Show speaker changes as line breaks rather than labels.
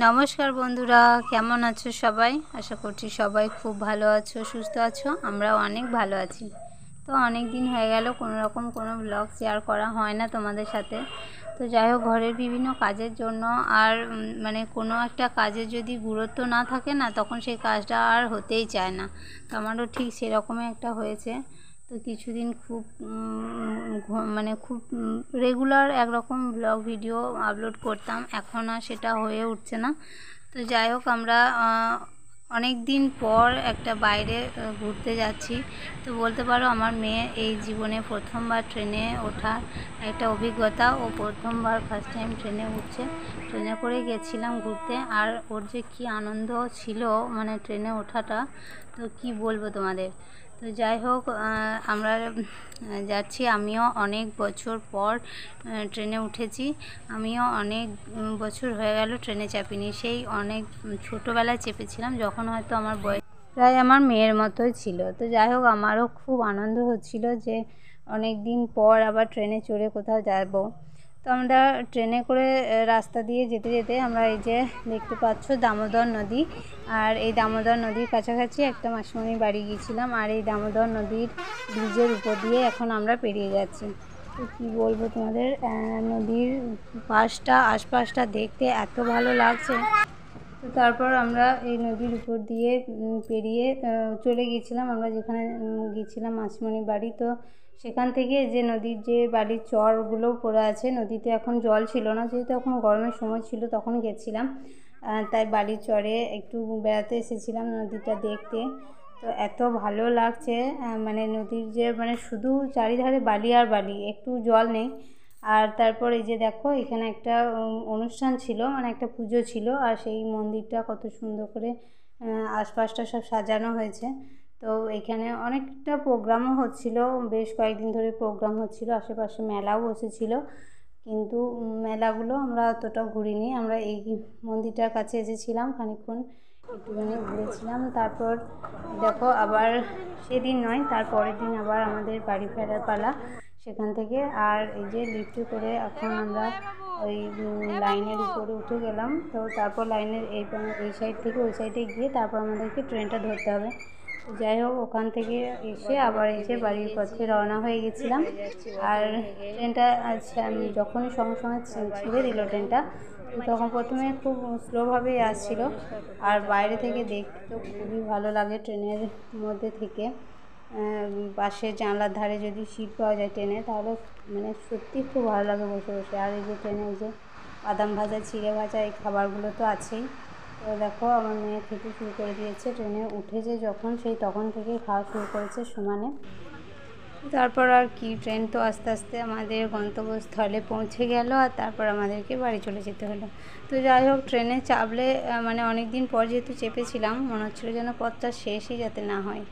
নমস্কার বন্ধুরা, কেমন আছো সবাই? আশা করছি সবাই খুব ভালো আছো, সুস্থ আছো। আমরাও অনেক ভালো আছি। তো অনেক দিন হয়ে গেল কোনো ব্লগ শেয়ার করা হয় না তোমাদের সাথে। তো যাই হোক, ঘরের বিভিন্ন কাজের জন্য আর কোনো একটা কাজের যদি গুরুত্ব না থাকে না, তখন সেই কাজটা আর হতেই চায় না। তো আমারও ঠিক সেরকমই একটা হয়েছে। তো কিছুদিন খুব খুব রেগুলার একরকম ব্লগ ভিডিও আপলোড করতাম, এখন আর সেটা হয়ে উঠছে না। তো যাই হোক, আমরা অনেক দিন পর একটা বাইরে ঘুরতে যাচ্ছি। তো বলতে পারো আমার মেয়ে এই জীবনে প্রথমবার ট্রেনে ওঠার একটা অভিজ্ঞতা। ও প্রথমবার ফার্স্ট টাইম ট্রেনে উঠছে। ট্রেনে করে গেছিলাম ঘুরতে, আর ওর যে কী আনন্দ ছিল ট্রেনে ওঠাটা, তো কি বলবো তোমাদের। তো যাই হোক, আমরা যাচ্ছি। আমিও অনেক বছর পর ট্রেনে উঠেছি। আমিও অনেক বছর হয়ে গেল ট্রেনে চাপিনি। সেই অনেক ছোটোবেলায় চেপেছিলাম, যখন হয়তো আমার বয়স প্রায় আমার মেয়ের মতোই ছিল। তো যাই হোক, আমারও খুব আনন্দ হচ্ছিল যে অনেক দিন পর আবার ট্রেনে চড়ে কোথাও যাব। তো আমরা ট্রেনে করে রাস্তা দিয়ে যেতে যেতে আমরা এই যে দেখতে পাচ্ছ দামোদর নদী, আর এই দামোদর নদীর কাছাকাছি একটা মাসিমণির বাড়ি গিয়েছিলাম। আর এই দামোদর নদীর ব্রিজের উপর দিয়ে এখন আমরা পেরিয়ে যাচ্ছি। তো কী বলবো তোমাদের, নদীর পাশটা আশপাশটা দেখতে এত ভালো লাগছে। তো তারপর আমরা এই নদীর উপর দিয়ে পেরিয়ে চলে গিয়েছিলাম আমরা যেখানে গিয়েছিলাম মাসিমণির বাড়ি। তো সেখান থেকে যে নদীর যে বালির চরগুলো পড়ে আছে, নদীতে এখন জল ছিল না, যেহেতু এখন গরমের সময় ছিল, তখন গেছিলাম। তাই বালির চরে একটু বেড়াতে এসেছিলাম নদীটা দেখতে। তো এত ভালো লাগছে, নদীর যে শুধু চারিধারে বালি আর বালি, একটু জল নেই। আর তারপর এই যে দেখো, এখানে একটা অনুষ্ঠান ছিল, একটা পুজো ছিল। আর সেই মন্দিরটা কত সুন্দর করে আশপাশটা সব সাজানো হয়েছে। তো এখানে অনেকটা প্রোগ্রামও হচ্ছিল, বেশ কয়েকদিন ধরে প্রোগ্রাম হচ্ছিল, আশেপাশে মেলাও বসেছিল। কিন্তু মেলাগুলো আমরা অতটা ঘুরিনি। আমরা এই মন্দিরটার কাছে এসেছিলাম, খানিকক্ষণ একটুখানি ঘুরেছিলাম। তারপর দেখো, আবার সেদিন নয়, তার পরের দিন আবার আমাদের বাড়ি ফেরার পালা সেখান থেকে। আর এই যে লিফটে করে এখন আমরা ওই লাইনের উপরে উঠে গেলাম। তো তারপর লাইনের এই সাইড থেকে ওই সাইডে গিয়ে তারপর আমাদেরকে ট্রেনটা ধরতে হবে। যাই হোক, ওখান থেকে এসে আবার এই যে বাড়ির পথে রওনা হয়ে গেছিলাম। আর ট্রেনটা যখনই সঙ্গে সঙ্গে ছেড়ে দিল ট্রেনটা, তখন প্রথমে খুব স্লোভাবেই আসছিল। আর বাইরে থেকে দেখতে তো খুবই ভালো লাগে ট্রেনের মধ্যে থেকে। পাশে জানলার ধারে যদি সিট পাওয়া যায় ট্রেনে, তাহলে সত্যি খুব ভালো লাগে বসে বসে। আর এই যে ট্রেনে এই যে বাদাম ভাজা, চিড়ে ভাজা, এই খাবারগুলো তো আছেই। তো দেখো, আমার মেয়ে খেতে শুরু করে দিয়েছে। ট্রেনে উঠেছে যখন, তখন থেকে খাওয়া শুরু করেছে সমানে। তারপর আর কি, ট্রেন তো আস্তে আস্তে আমাদের গন্তব্যস্থলে পৌঁছে গেল, আর তারপর আমাদেরকে বাড়ি চলে যেতে হলো। তো যাই হোক, ট্রেনে চাপলে অনেক দিন পর যেহেতু চেপেছিলাম, মনে হচ্ছিলো যেন পথটা শেষই যাতে না হয়।